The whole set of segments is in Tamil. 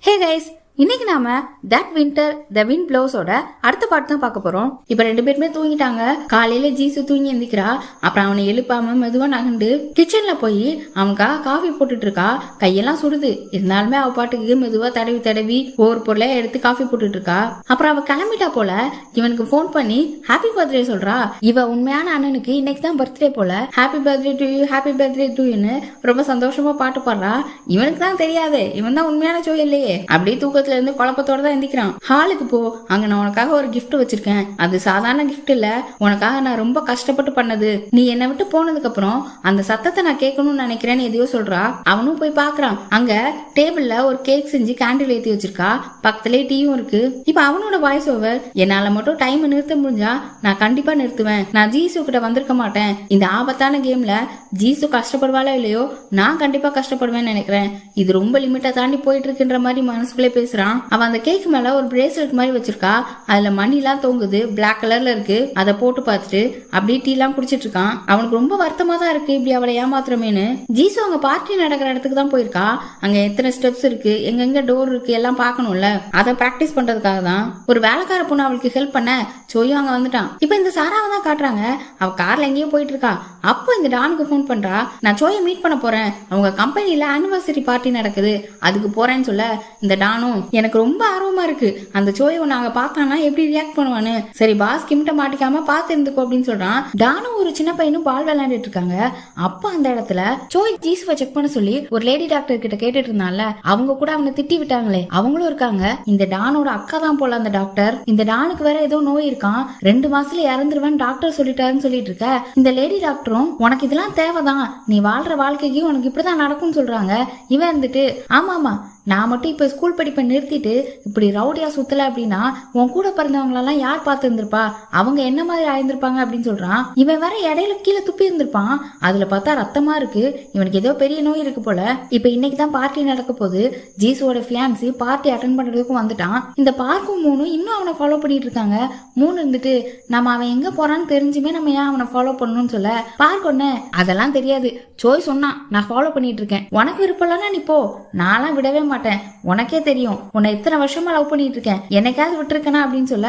ஹே கைஸ், இன்னைக்கு நாம தட் வின்டர் த விண்ட் ப்ளோஸோட அடுத்த பாட்டு தான் பார்க்க போறோம். இப்ப 2 பேருமே தூங்கிட்டாங்க. காலையில ஜீசு தூங்கி எந்திக்கிறா. அப்புறம் அவனை எழுப்பாம மெதுவா நகண்டு கிச்சன்ல போய் அவனுக்காக காஃபி போட்டுட்டு இருக்கா. கையெல்லாம் சுடுது. இருந்தாலுமே அவ பாட்டுக்கு மெதுவா தடவி தடவி ஒவ்வொரு பொருளை எடுத்து காஃபி போட்டுட்டு இருக்கா. அப்புறம் அவ கிளம்பிட்டா போல. இவனுக்கு போன் பண்ணி ஹாப்பி பர்த்டே சொல்றா. இவ உண்மையான அண்ணனுக்கு இன்னைக்கு தான் பர்த்டே போல. Happy birthday to you, happy birthday to யூன்னு ரொம்ப சந்தோஷமா பாட்டு பாடுறா. இவனுக்கு தான் தெரியாது இவன் தான் உண்மையான ஜோய் இல்லையே. அப்படியே தூக்கத்துல இருந்து குழப்பத்தோட தான் எந்திக்கிறான். ஹாலுக்கு போ, அங்க நான் உனக்காக ஒரு கிஃப்ட் வச்சிருக்கேன். அது சாதாரண கிஃப்ட் இல்ல, உனக்காக நான் ரொம்ப கஷ்டப்பட்டு பண்ணது. நீ என்னை விட்டு போனதுக்கு அப்புறம் அந்த சத்தத்தை நான் கேட்கணும்னு நினைக்கிறேன்னு எதையோ சொல்றா. அவனும் போய் பாக்குறான். அங்க டேபிள்ல ஒரு கேக் செஞ்சு கேண்டில் ஏத்தி வச்சிருக்கா. பக்கத்துலயே டீயும் இருக்கு. இப்ப அவனோட வாய்ஸ் ஓவர், என்னால மட்டும் டைம் நிறுத்த முடிஞ்சா நான் கண்டிப்பா நிறுத்துவேன். நான் ஜீசு கிட்ட வந்திருக்க மாட்டேன். இந்த ஆபத்தான கேம்ல ஜீசு கஷ்டப்படுவாளோ இல்லையோ, நான் கண்டிப்பா கஷ்டப்படுவேன்னு நினைக்கிறேன். இது ரொம்ப லிமிட்டா தாண்டி போயிட்டு இருக்குன்ற மாதிரி மனசுக்குள்ளே பேசுறான். அவன் அந்த கேக் மேல ஒரு பிரேஸ்லெட் மாதிரி வச்சிருக்கா. அதுல மணி எல்லாம் தொங்குது, பிளாக் கலர்ல இருக்கு. அதை போட்டு பார்த்துட்டு அப்படியே டீ எல்லாம் குடிச்சிட்டு இருக்கான். அவனுக்கு ரொம்ப வருத்தமா தான் இருக்கு இப்படி அவளை ஏமாத்துறமேனு. ஜீசு அங்க பார்ட்டி நடக்கிற இடத்துக்கு தான் போயிருக்கா. அங்க எத்தனை ஸ்டெப்ஸ் இருக்கு, எங்கெங்க டோர் இருக்கு எல்லாம் பாக்கணும்ல. அதை பிராக்டிஸ் பண்றதுக்காக தான் ஒரு வேலைக்கார பொண்ணு அவளுக்கு ஹெல்ப் பண்ண சோயும் அங்க வந்துட்டான். இப்ப இந்த சாராவை தான் காட்டுறாங்க. அவ கார்ல எங்கேயும் போயிட்டு இருக்கா. அப்போ இந்த டானுக்கு போன் பண்றா. நான் சோயை மீட் பண்ண போறேன், அவங்க கம்பெனில ஆனிவர்சரி பார்ட்டி நடக்குது, அதுக்கு போறேன்னு சொல்ல இந்த டானும் எனக்கு ரொம்ப ஆர்வமா இருக்கு, அந்த சோயை நாங்க பார்த்தானா எப்படி ரியாக்ட் பண்ணுவான்னு. சரி பாஸ் கிட்ட மாட்டிக்காம பார்த்து இருந்துக்கோ அப்படின்னு சொல்றான். டானும் ஒரு சின்ன பையனும் பால் விளையாண்டுட்டு இருக்காங்க. அப்ப அந்த இடத்துல சோய் ஜீசுவை செக் பண்ண சொல்லி ஒரு லேடி டாக்டர் கிட்ட கேட்டுட்டு இருந்தால, அவங்க கூட அவனை திட்டி விட்டாங்களே, அவங்களும் இருக்காங்க. இந்த டானோட அக்கா தான் போல அந்த டாக்டர். இந்த டானுக்கு வேற ஏதோ நோய் இருக்கான், 2 மாசத்துல இறந்துருவேன் டாக்டர் சொல்லிட்டாருன்னு சொல்லிட்டு இருக்க. இந்த லேடி டாக்டரும் உனக்கு இதெல்லாம் தேவைதான், நீ வாழ்ற வாழ்க்கைக்கு உனக்கு இப்படிதான் நடக்கும்னு சொல்றாங்க. இவன் இருந்துட்டு ஆமா ஆமா, நான் மட்டும் இப்ப ஸ்கூல் படிப்பை நிறுத்திட்டு இப்படி ரவுடியா சுத்தல அப்படின்னா உன் கூட பிறந்தவங்களெல்லாம் யார் பார்த்து இருந்திருப்பா, அவங்க என்ன மாதிரி ஆயிருந்திருப்பாங்க அப்படின்னு சொல்றான். இவன் வேற இடையில கீழே துப்பி இருந்திருப்பான். அதுல பார்த்தா ரத்தமா இருக்கு. இவனுக்கு ஏதோ பெரிய நோய் இருக்கு போல. இப்ப இன்னைக்கு தான் பார்ட்டி நடக்க போகுது. ஜீசுவோட ஃபியான்சி பார்ட்டி அட்டன் பண்றதுக்கும் வந்துட்டான். இந்த பார்க்கும் மூணு இன்னும் அவனை ஃபாலோ பண்ணிட்டு இருக்காங்க. மூணு இருந்துட்டு நம்ம அவன் எங்க போறான்னு தெரிஞ்சுமே நம்ம ஏன் அவனை ஃபாலோ பண்ணணும்னு சொல்ல, பார்க்க ஒண்ணு அதெல்லாம் தெரியாது, சோய் சொன்னான் நான் ஃபாலோ பண்ணிட்டு இருக்கேன், உனக்கு விருப்பம் இல்லைன்னா நீ போ, நான்லாம் விடவே மாட்டேன், உனக்கே தெரியும் உன்னை இத்தனை வருஷமா லவ் பண்ணிட்டு இருக்கேன், என்னைக்காவது விட்டுருக்கனா அப்படின்னு சொல்ல,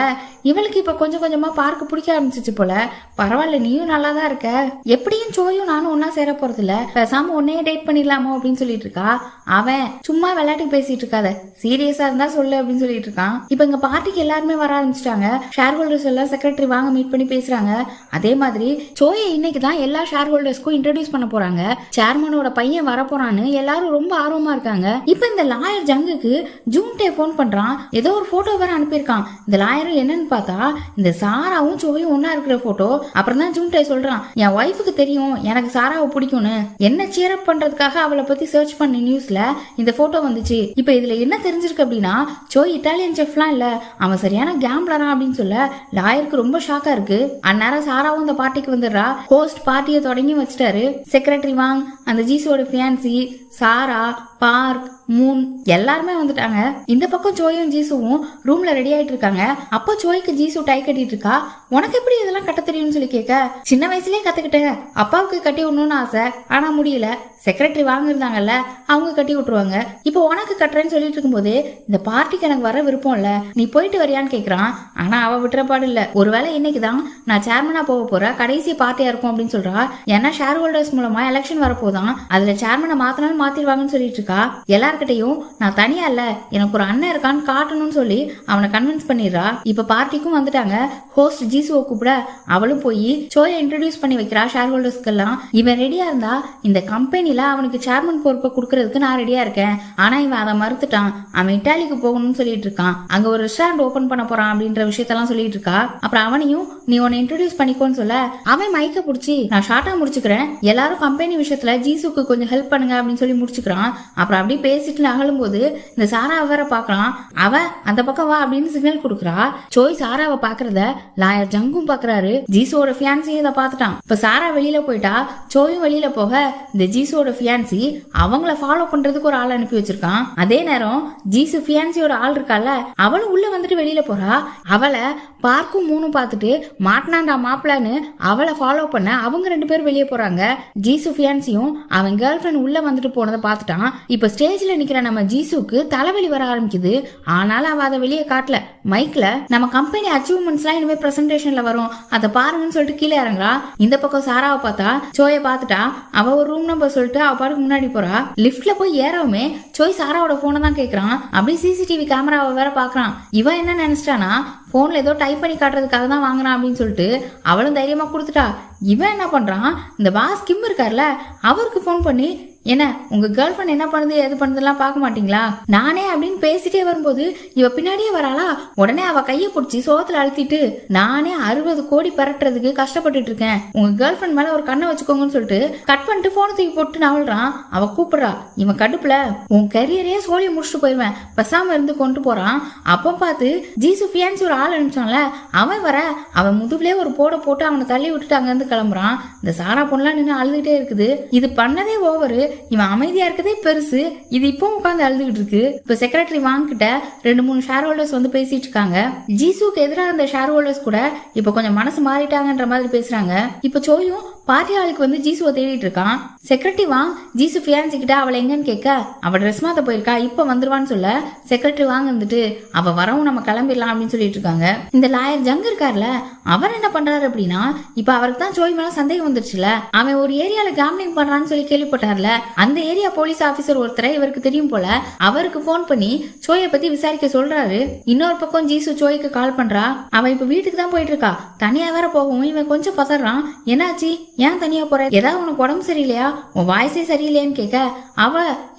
இவளுக்கு இப்ப கொஞ்சம் கொஞ்சமா பார்க்க பிடிக்க ஆரம்பிச்சிச்சு போல. பரவாயில்ல நீயும் நல்லா தான் இருக்க, எப்படியும் சோயும் நானும் ஒன்னா சேர போறது இல்ல, பேசாம உன்னையே டேட் பண்ணிடலாமோ அப்படின்னு சொல்லிட்டு இருக்கா. அவன் சும்மா விளையாட்டுக்கு பேசிட்டு இருக்காத, சீரியஸா இருந்தா சொல்லு அப்படின்னு சொல்லிட்டு இருக்கான். இப்ப இங்க பார்ட்டிக்கு எல்லாருமே வர ஆரம்பிச்சிட்டாங்க. ஷேர் ஹோல்டர்ஸ் எல்லாம் செக்ரட்டரி வாங்க மீட் பண்ணி பேசுறாங்க. அதே மாதிரி சோயை இன்னைக்கு தான் எல்லா ஷேர் ஹோல்டர்ஸ்க்கும் இன்ட்ரோடியூஸ் பண்ண போறாங்க. சேர்மனோட பையன் வர போறான்னு எல்லாரும் ரொம்ப ஆர்வமா இருக்காங்க. இப்ப இந்த லாயர் ஜங்குக்கு ஜூன்டே போன் பண்றான். ஏதோ ஒரு போட்டோ வேற அனுப்பியிருக்கான். இந்த லாயரும் என்னன்னு பார்த்தா இந்த சாராவும் சோயும் ஒன்னா இருக்கிற போட்டோ. அப்புறம் தான் ஜூன்டே சொல்றான், என் ஒய்ஃபுக்கு தெரியும் எனக்கு சாராவை பிடிக்கும்னு, என்ன சியர் அப் பண்றதுக்காக அவளை பத்தி சர்ச் பண்ண நியூஸ்ல இந்த போட்டோ வந்துச்சு. இப்ப இதுல என்ன தெரிஞ்சிருக்கு அப்படின்னா சோய் இட்டாலியன் செஃப்லாம் இல்ல, அவன் சரியான கேம்ப்ளரா அப்படின்னு சொல்ல லாயருக்கு ரொம்ப ஷாக்கா இருக்கு. அந்நேரம் சாராவும் இந்த பார்ட்டிக்கு வந்துடுறா. ஹோஸ்ட் பார்ட்டியை தொடங்கி வச்சுட்டாரு. செக்ரட்டரி வாங், அந்த ஜீசுவோட ஃபியான்சி, சாரா, பார்க், மூன் எல்லாருமே வந்துட்டாங்க. இந்த பக்கம் சோயும் ஜீசுவும் ரூம்ல ரெடி ஆயிட்டு இருக்காங்க. அப்போ சோய்க்கு ஜீசு டை கட்டிட்டு இருக்கா. உனக்கு எப்படி இதெல்லாம் கட்ட தெரியும்னு சொல்லி கேட்க, சின்ன வயசுலயே கத்துக்கிட்டேன், அப்பாவுக்கு கட்டி விடணும்னு ஆசை, ஆனா முடியல, செக்ரட்டரி வாங்கிருந்தாங்கல்ல அவங்க கட்டி விட்டுருவாங்க, இப்போ உனக்கு கட்டுறேன்னு சொல்லிட்டு இருக்கும்போது இந்த பார்ட்டிக்கு எனக்கு வர விருப்பம் இல்ல, நீ போயிட்டு வரியான்னு கேக்குறான். ஆனா அவ விட்டுறப்பாடு இல்ல, ஒருவேளை இன்னைக்குதான் நான் சேர்மனா போக போற கடைசி பார்ட்டியா இருக்கும் அப்படின்னு சொல்றா. ஏன்னா ஷேர் ஹோல்டர்ஸ் மூலமா எலெக்ஷன் வரப்போதான், அதுல சேர்மனை மாத்தினாலும் மாத்திருவாங்கன்னு சொல்லிட்டு இருக்கா. எல்லார்கிட்டையும் நான் தனியா இல்ல, எனக்கு ஒரு அண்ணன் இருக்கான்னு காட்டணும்னு சொல்லி அவனை கன்வின்ஸ் பண்ணிடுறா. இப்ப பார்ட்டிக்கும் வந்துட்டாங்க. ஹோஸ்ட் ஜீசுவை கூப்பிட அவளும் போய் சோயை இன்ட்ரோடியூஸ் பண்ணி வைக்கிறா ஷேர் ஹோல்டர்ஸ்க்கு எல்லாம். இவன் ரெடியா இருந்தா இந்த கம்பெனில அவனுக்கு சேர்மன் பொறுப்பை கொடுக்கறதுக்கு நான் ரெடியா இருக்கேன், ஆனா இவன் அதை மறுத்துட்டான். அவன் இட்டாலிக்கு போகணும்னு சொல்லிட்டு இருக்கான், அங்க ஒரு ரெஸ்டாரண்ட் ஓபன் பண்ண போறான் அப்படின்ற விஷயத்தெல்லாம் சொல்லிட்டு இருக்கா. அப்புறம் அவனையும் நீ உன்னை இன்ட்ரோடியூஸ் பண்ணிக்கோன்னு சொல்ல அவன் மைக்க புடிச்சு நான் ஷார்ட்டா முடிச்சுக்கிறேன், எல்லாரும் கம்பெனி விஷயத்துல ஜீசுக்கு கொஞ்சம் ஹெல்ப் பண்ணுங்க அப்படின்னு சொல்லி முடிச்சுக்கிறான். அப்புறம் அப்படியே பேசிட்டு நகலும் போது இந்த சாராவை வேற பாக்குறான். அவ அந்த பக்கம் வா அப்படின்னு சிக்னல் கொடுக்குறா. சோய் சாராவை பாக்குறத லாயர் ஜங்கும் பாக்குறாரு. ஜீசுவோட ஃபியான்சி இதை பாத்துட்டான். இப்ப சாரா வெளியில போயிட்டா, சோயும் வெளியில போக இந்த ஜீசுவோட ஃபியான்சி அவங்கள ஃபாலோ பண்றதுக்கு ஒரு ஆள் அனுப்பி வச்சிருக்கான். அதே நேரம் ஜீசு ஃபியான்சியோட ஆள் இருக்கால, அவளும் உள்ள வந்துட்டு வெளியில போறா. அவளை பார்க்கும் மூணும் பார்த்துட்டு மாட்டினாண்டா மாப்பிளான்னு அவளை ஃபாலோ பண்ண அவங்க 2 பேரும் வெளியே போறாங்க. ஜீசு ஃபியான்சியும் அவன் கேர்ள் ஃபிரெண்ட் உள்ள வந்துட்டு போனதை பார்த்துட்டான். இப்ப ஸ்டேஜ்ல நிக்கிற நம்ம ஜீசுக்கு தலைவலி வர ஆரம்பிக்குது. ஆனாலும் அவ அதை வெளியே காட்டல. மைக்ல நம்ம கம்பெனி அச்சீவ்மெண்ட்ஸ் எல்லாம் இனிமே பிரசன்டேஷன்ல வரும், அதை பாருங்கன்னு சொல்லிட்டு கீழே இறங்குறா. இந்த பக்கம் சாராவை பார்த்தா சோயை பார்த்துட்டா. அவ ஒரு ரூம் நம்பர் சொல்லிட்டு அவ பாட்டுக்கு முன்னாடி போறா. லிப்ட்ல போய் ஏறவுமே சோய் சாராவோட போனை தான் கேக்குறான். அப்படியே சிசிடிவி கேமராவை வேற பாக்குறான். இவன் என்ன நினைச்சிட்டானா போன்ல ஏதோ டைப் பண்ணி காட்டுறதுக்காக தான் வாங்குறான் அப்படின்னு சொல்லிட்டு அவளும் தைரியமா கொடுத்துட்டா. இவன் என்ன பண்றான், இந்த பாஸ் கிம் இருக்கார்ல அவருக்கு போன் பண்ணி, என்ன உங்க கேர்ள் ஃபிரெண்ட் என்ன பண்ணுது எது பண்ணுதுலாம் பார்க்க மாட்டீங்களா நானே அப்படின்னு பேசிட்டே வரும்போது இவ பின்னாடியே வராளா. உடனே அவ கைய பிடிச்சி சோத்துல அழுத்திட்டு, நானே 60 கோடி பரட்டுறதுக்கு கஷ்டப்பட்டுட்டு இருக்கேன், உங்க கேர்ள் ஃபிரெண்ட் மேல ஒரு கண்ணை வச்சுக்கோங்கன்னு சொல்லிட்டு கட் பண்ணிட்டு போனை தூக்கி போட்டு நவல்றான். அவ கூப்பிடுறா. இவன் கடுப்புல, உன் கரியரையே சோழியை முடிச்சுட்டு போயிருவேன், பெசாம இருந்து கொண்டு போறான். அப்ப பார்த்து ஜீசு ஃபியான்சி ஒரு ஆள் அனுப்பிச்சான்ல அவன் வர, அவன் முதுகுலயே ஒரு போட்டு அவனை தள்ளி விட்டுட்டு அங்க இருந்து கிளம்புறான். இந்த சாரா பொண்ணுலாம் நின்று அழுதுகிட்டே இருக்குது. இது பண்ணதே ஓவரு, இவன் அமைதியா இருக்கதே பெருசு, இது இப்போ உட்காந்து அழுதுகிட்டு இருக்கு. இப்ப செக்ரட்டரி வாங்கிட்ட 2-3 ஷேர் ஹோல்டர்ஸ் வந்து பேசிட்டு இருக்காங்க. ஜீசுக்கு எதிராக இருந்த ஷேர் ஹோல்டர்ஸ் கூட இப்ப கொஞ்சம் மனசு மாறிட்டாங்கன்ற மாதிரி பேசுறாங்க. இப்ப சோயும் பார்ட்டி ஆளுக்கு வந்து ஜீசுவை தேடிட்டு இருக்கான். செக்ரட்டரி வாங்க ஜீசு ஃபியான்சி கிட்ட அவளை எங்கன்னு கேட்க, அவ ட்ரெஸ் மாத்த போயிருக்கா இப்ப வந்துருவான்னு சொல்ல, செக்ரட்டரி வாங்க இருந்துட்டு அவ வரவும் நம்ம கிளம்பிடலாம் அப்படின்னு சொல்லிட்டு இருக்காங்க. இந்த லாயர் ஜங் இருக்காருல அவர் என்ன பண்றாரு அப்படின்னா, இப்ப அவருக்கு தான் சோய் மேல சந்தேகம் வந்துருச்சுல, அவன் ஒரு ஏரியால கேம்லிங் பண்றான்னு சொல்லி கேள்விப்பட்டார்ல, அந்த ஏரியா போலீஸ் ஆபீசர் ஒருத்தரை இவருக்கு தெரியும் போல, அவருக்கு போன் பண்ணி சோயை பத்தி விசாரிக்க சொல்றாரு. இன்னொரு பக்கம் ஜீசு சோய்க்கு கால் பண்றா. அவன் இப்ப வீட்டுக்கு தான் போயிட்டு இருக்கா. தனியா வேற போகவும் இவன் கொஞ்சம் பதறான். என்னாச்சு, ஏன் தனியா போற, ஏதாவது உனக்கு உடம்பு சரியில்லையா, உன் வாய்ஸே சரியில்லையான்னு கேட்க, அவ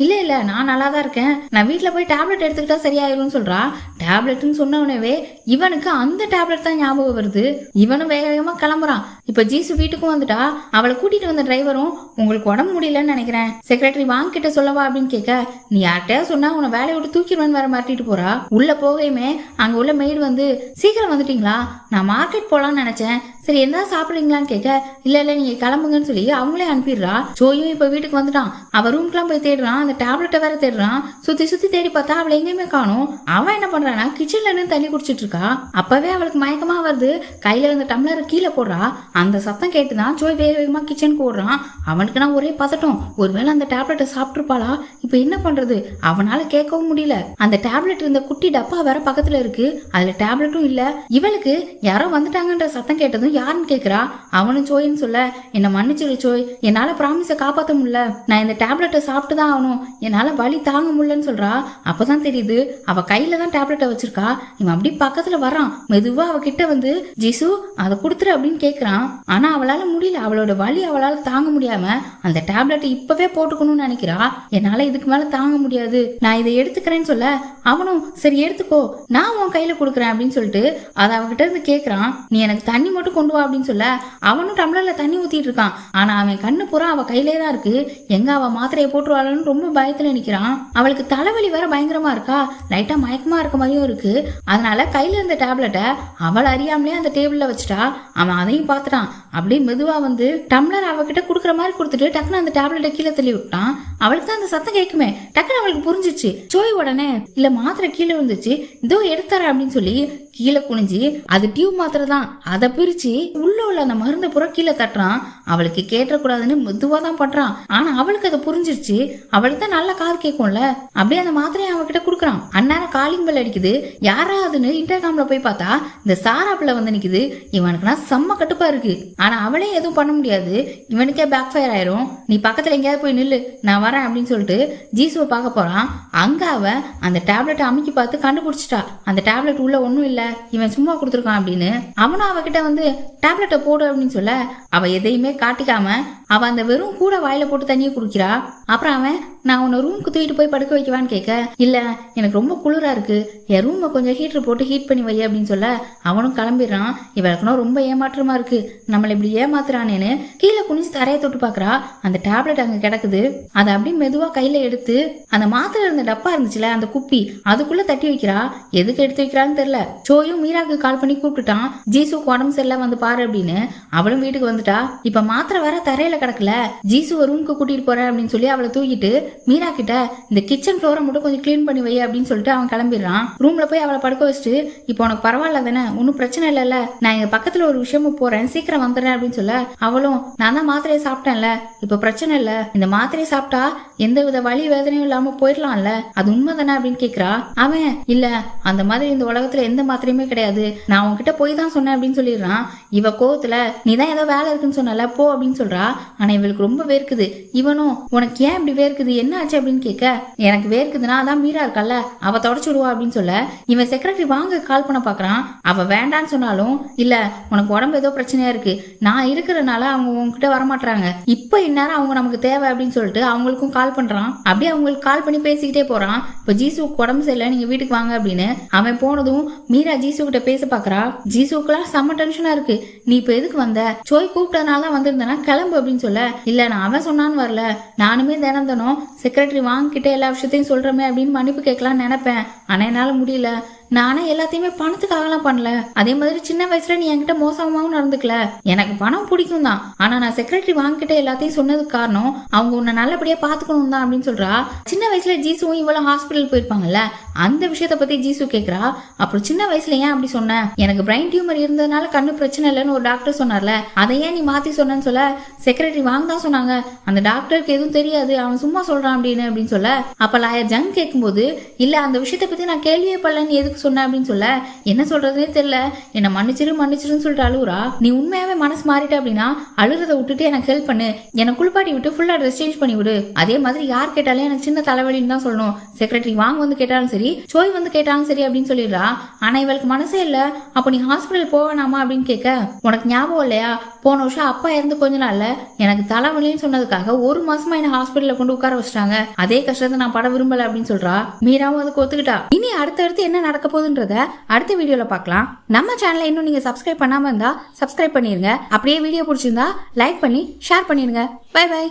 இல்ல நான் நல்லா தான் இருக்கேன், நான் வீட்டுல போய் டேப்லெட் எடுத்துக்கிட்டா சரியாயிரும்னு சொல்றா. டேப்லெட்னு சொன்னவனவே இவனுக்கு அந்த டேப்லெட் தான் ஞாபகம் வருது. இவனும் வேக வேகமா கிளம்புறான். இப்ப ஜீசு வீட்டுக்கும் வந்துட்டா. அவளை கூட்டிட்டு வந்த டிரைவரும், உங்களுக்கு உடம்பு முடியலன்னு நினைக்கிறேன், செக்ரட்டரி வாங்க கிட்ட சொல்லவா அப்படின்னு கேட்க, நீ யார்கிட்டயா சொன்னா உன்னை வேலையை விட்டு தூக்கிடுவேன்னு வேற மாட்டிட்டு போறா. உள்ள போகையுமே அங்க உள்ள மெய்டு வந்து, சீக்கிரம் வந்துட்டீங்களா, நான் மார்க்கெட் போலான்னு நினைச்சேன், சரி என்ன சாப்பிடுறீங்களான்னு கேட்க, இல்ல நீங்க கிளம்புங்கன்னு சொல்லி அவங்களே அனுப்பிடுறா. சோயும் இப்ப வீட்டுக்கு வந்துட்டான். அவ ரூம்க்குலாம் போய் தேடுறான். அந்த டேப்லெட்டை வேற தேடுறான். சுத்தி தேடி பார்த்தா அவளை எங்கேயுமே காணும். அவன் என்ன பண்றானா கிச்சன்ல இருந்து தண்ணி குடிச்சிட்டு இருக்கா. அப்பவே அவளுக்கு மயக்கமா வருது. கையில இருந்த டம்ளரை கீழே போடுறா. அந்த சத்தம் கேட்டுதான் சோய் வேக வேகமா கிச்சனுக்கு ஓடுறான். அவனுக்கு நான் ஒரே பதட்டம், ஒருவேளை அந்த டேப்லெட்டை சாப்பிட்டுருப்பாளா, இப்ப என்ன பண்றது, அவனால கேட்கவும் முடியல. அந்த டேப்லெட் இருந்த குட்டி டப்பா வேற பக்கத்துல இருக்கு, அதுல டேப்லெட்டும் இல்ல. இவளுக்கு யாரோ வந்துட்டாங்கன்ற சத்தம் கேட்டதும் யாருன்னு கேக்குறா. அவனும் சோயின்னு சொல்ல, என்ன மன்னிச்சிரு சோய், என்னால ப்ராமிஸ காப்பாத்த முடியல, நான் இந்த டேப்லெட்டை சாப்பிட்டுதான் ஆகணும், என்னால வலி தாங்க முடியலன்னு சொல்றா. அப்பதான் தெரியுது அவ கையில தான் டேப்லெட்டை வச்சிருக்கா. இவன் அப்படி பக்கத்துல வரான். மெதுவா அவ கிட்ட வந்து, ஜீசு அதை கொடுத்துரு அப்படின்னு கேக்குறான். ஆனா அவளால முடியல. அவளோட வலி அவளால தாங்க முடியாம அந்த டேப்லெட்டை இப்பவே போட்டுக்கணும்னு நினைக்கிறா. என்னால இதுக்கு மேல தாங்க முடியாது, நான் இதை எடுத்துக்கிறேன்னு சொல்ல, அவனும் சரி எடுத்துக்கோ, நான் உன் கையில கொடுக்குறேன் அப்படின்னு சொல்லிட்டு அதை அவகிட்ட இருந்து கேக்குறான். நீ எனக்கு தண்ணி மட்டும் கொண்டு வா அப்படின்னு சொல்ல, அவனும் டம்ளர்ல தண்ணி ஊத்திட்டு இருக்கான். ஆனா அவன் கண்ணு பூரா அவ கையிலே தான் இருக்கு. எங்க அவ மாத்திரையை போட்டுருவாளன்னு ரொம்ப பயத்துல நிக்கிறான். அவளுக்கு தலைவலி வேற பயங்கரமா இருக்கா, லைட்டா மயக்கமா இருக்க மாதிரியும் இருக்கு. அதனால கையில இருந்த டேப்லெட்டை அவள் அறியாமலே அந்த டேபிள்ல வச்சுட்டா. அவன் அதையும் பார்த்துட்டான். அப்படியே மெதுவா வந்து டம்ளர் அவகிட்ட குடுக்குற மாதிரி கொடுத்துட்டு டக்குன்னு அந்த டேப்லெட்டை கீழே தள்ளி விட்டான். அவளுக்கு தான் அந்த சத்தம் கேட்குமே. டக்குன்னு அவளுக்கு புரிஞ்சிச்சு. சோய் உடனே, இல்ல மாத்திரை கீழே விழுந்துச்சு, இதோ எடுத்தார அப்படின்னு சொல்லி கீழே குனிஞ்சு, அது டியூப் மாத்திரை தான், அதை பிரிச்சு உள்ள உள்ள அந்த மருந்தை புற கீழே தட்டுறான். அவளுக்கு கேட்டக்கூடாதுன்னு மெதுவா தான் பண்றான். ஆனா அவளுக்கு அதை புரிஞ்சிருச்சு. அவளுக்கு தான் நல்ல காது கேட்கும்ல. அப்படியே அந்த மாத்திரையை அவகிட்ட குடுக்குறான். அந்நேரம் காலிங் பெல் அடிக்குது. யாராவதுன்னு இன்டர்காம்ல போய் பார்த்தா இந்த சாரா பிள்ளை வந்து நிக்குது. இவனுக்குனா செம்ம கட்டுப்பா இருக்கு. ஆனா அவளே எதுவும் பண்ண முடியாது. இவனுக்கே பேக் ஃபயர் ஆயிரும். நீ பக்கத்துல எங்கேயாவது போய் நில்லு, நான் வரேன் அப்படின்னு சொல்லிட்டு ஜீசுவை பார்க்க போறான். அங்க அவ அந்த டேப்லெட்டை அமுக்கி பார்த்து கண்டுபிடிச்சிட்டா. அந்த டேப்லெட் உள்ள ஒண்ணும் இல்ல, இவன் சும்மா கொடுத்துருக்கான் அப்படின்னு. அவனும் அவகிட்ட வந்து டேப்லெட்டை போடு அப்படின்னு சொல்ல, அவ எதையுமே காட்டிக்காம அவ அந்த வெறும் கூட வாயில போட்டு தண்ணியை குடிக்கிறா. அப்புறம் அவன், நான் உன்னை ரூமுக்கு தூக்கிட்டு போய் படுக்க வைக்கவான்னு கேட்க, இல்ல எனக்கு ரொம்ப குளிரா இருக்கு, என் ரூமை கொஞ்சம் ஹீட்டர் போட்டு ஹீட் பண்ணி வை அப்படின்னு சொல்ல, அவனும் கிளம்பிடுறான். இவளுக்குனா ரொம்ப ஏமாற்றமா இருக்கு, நம்மளை இப்படி ஏமாத்துறானேன்னு கீழே குனிஞ்சு தரையை தொட்டு பாக்குறா. அந்த டேப்லெட் அங்க கிடக்குது. அதை அப்படியே மெதுவா கையில எடுத்து அந்த மாத்திரை இருந்த டப்பா இருந்துச்சுல அந்த குப்பி, அதுக்குள்ள தட்டி வைக்கிறா. எதுக்கு எடுத்து வைக்கிறான்னு தெரியல. சோயும் மீராக்கு கால் பண்ணி கூப்பிட்டுட்டான். ஜீசுக்கு உடம்பு சரியில்லை வந்து பாரு அப்படின்னு. அவளும் வீட்டுக்கு வந்துட்டா. இப்ப மாத்திரை வேற தரையில கிடக்கல, ஜீசுவை ரூமுக்கு கூட்டிட்டு போறேன் அப்படின்னு சொல்லி அவளை தூக்கிட்டு மீரா கிட்ட இந்த கிச்சன் ஃப்ளோரை மட்டும் கொஞ்சம் கிளீன் பண்ணி வை அப்படின்னு சொல்லிட்டு அவன் கிளம்பிடுறான். ரூம்ல போய் அவளை படுக்க வச்சுட்டு, இப்போ உனக்கு பரவாயில்ல தானே, ஒன்னும் பிரச்சனை இல்லைல்ல, நான் எங்க பக்கத்துல ஒரு விஷயமும் போறேன், சீக்கிரம் வந்துடுறேன் அப்படின்னு சொல்ல, அவளும் நான் தான் மாத்திரையை சாப்பிட்டேன்ல, இப்ப பிரச்சனை இல்ல, இந்த மாத்திரையை சாப்பிட்டா எந்த வித வலி வேதனையும் இல்லாம போயிடலாம்ல, அது உண்மைதானே அப்படின்னு கேக்குறா. அவன் இல்ல, அந்த மாதிரி இந்த உலகத்துல எந்த மாத்திரையுமே கிடையாது, நான் உன்கிட்ட போய் தான் சொன்னேன் அப்படின்னு சொல்லிடுறான். இவ கோவத்துல நீ தான் ஏதோ வேலை இருக்குன்னு சொன்னல போ அப்படின்னு சொல்றா. ஆனா இவளுக்கு ரொம்ப வேர்க்குது. இவனும் உனக்கு ஏன் இப்படி வேர்க்குது, என்ன ஆச்சு அப்படின்னு கேட்க, எனக்கு வேர்க்குதுன்னா அதான் மீரா இருக்கல்ல, அவ தொடச்சு விடுவா அப்படின்னு சொல்ல, இவன் செக்ரட்டரி வாங்க கால் பண்ண பாக்குறான். அவ வேண்டான்னு சொன்னாலும் இல்ல உனக்கு உடம்பு ஏதோ பிரச்சனையா இருக்கு, நான் இருக்கிறதுனால அவங்க உங்ககிட்ட வரமாட்டாங்க, இப்ப இந்நேரம் அவங்க நமக்கு தேவை அப்படின்னு சொல்லிட்டு அவங்களுக்கும் கால் பண்றான். அப்படியே அவங்களுக்கு கால் பண்ணி பேசிக்கிட்டே போறான். இப்ப ஜீசுக்கு உடம்பு சரியில்லை, நீங்க வீட்டுக்கு வாங்க அப்படின்னு. அவன் போனதும் மீரா ஜீசு கிட்ட பேச பாக்குறா. ஜீசுக்குலாம் செம்ம டென்ஷனா இருக்கு. நீ இப்ப எதுக்கு வந்த, சோய் கூப்பிட்டதுனால தான் வந்திருந்தேன்னா கிளம்பு அப்படின்னு சொல்ல, இல்ல நான் அவன் சொன்னான்னு வரல, நானுமே தினம் செக்ரட்டரி வாங்கிக்கிட்ட எல்லா விஷயத்தையும் சொல்றமே அப்படின்னு மன்னிப்பு கேட்கலாம்னு நினைப்பேன், ஆனா என்னால முடியல, நானே எல்லாத்தையுமே பணத்துக்காகலாம் பண்ணல, அதே மாதிரி சின்ன வயசுல நீ என்கிட்ட மோசமாவும் நடந்துக்கல, எனக்கு பணம் பிடிக்கும் தான், ஆனா நான் செக்ரட்டரி வாங்கிட்ட எல்லாத்தையும் சொன்னதுக்கு காரணம் அவங்க உன்னை நல்லபடியா பாத்துக்கணும் தான் அப்படின்னு சொல்றா. சின்ன வயசுல ஜீசுவும் இவ்வளவு ஹாஸ்பிட்டல் போயிருப்பாங்கல்ல, அந்த விஷயத்த பத்தி ஜீசு கேக்குறா. அப்புறம் சின்ன வயசுல ஏன் அப்படி சொன்ன, எனக்கு பிரெயின் டியூமர் இருந்ததுனால கண்ணு பிரச்சனை இல்லைன்னு ஒரு டாக்டர் சொன்னார்ல, அதை ஏன் நீ மாத்தி சொன்னு சொல்ல, செக்ரட்டரி வாங்க தான் சொன்னாங்க, அந்த டாக்டருக்கு எதுவும் தெரியாது, அவன் சும்மா சொல்றான் அப்படின்னு சொல்ல. அப்ப லாயர் ஜங் கேட்கும்போது, இல்ல அந்த விஷயத்த பத்தி நான் கேள்வியே படலன்னு எதுக்கு சொன்ன அப்படின்னு சொல்ல, என்ன சொல்றதுனே தெரியல, என்ன மன்னிச்சிருன்னு சொல்லிட்டு அழுவுறா. நீ உண்மையாவே மனசு மாறிட்ட அப்படின்னா அழுறதை விட்டுட்டு எனக்கு ஹெல்ப் பண்ணு, எனக்கு குளிப்பாட்டி விட்டு ஃபுல்லா ட்ரெஸ் சேஞ்ச் பண்ணி விடு, அதே மாதிரி யார் கேட்டாலும் எனக்கு சின்ன தலைவலின்னு தான் சொல்லணும், செக்ரட்டரி வாங்க வந்து கேட்டாலும் சரி, சோய் வந்து கேட்டாலும் சரி அப்படின்னு சொல்லிடுறா. ஆனா இவளுக்கு மனசே இல்ல. அப்போ நீ ஹாஸ்பிட்டல் போவேனாமா அப்படின்னு கேட்க, உனக்கு ஞாபகம் இல்லையா, போன வருஷம் அப்பா இருந்து கொஞ்ச நாள்ல எனக்கு தலைவலின்னு சொன்னதுக்காக 1 மாசமா என்ன ஹாஸ்பிட்டல்ல கொண்டு உட்கார வச்சிட்டாங்க, அதே கஷ்டத்தை நான் பட விரும்பல அப்படின்னு சொல்றா. மீராவும் அதுக்கு ஒத்துக்கிட்டா. இனி அடுத்தடுத்து என்ன நடக்க போகுதுன்றத அடுத்த வீடியோல பார்க்கலாம். நம்ம சேனலை இன்னும் நீங்க சப்ஸ்கிரைப் பண்ணாம இருந்தா சப்ஸ்கிரைப் பண்ணிருங்க. அப்படியே வீடியோ பிடிச்சிருந்தா லைக் பண்ணி ஷேர் பண்ணிருங்க. Bye by.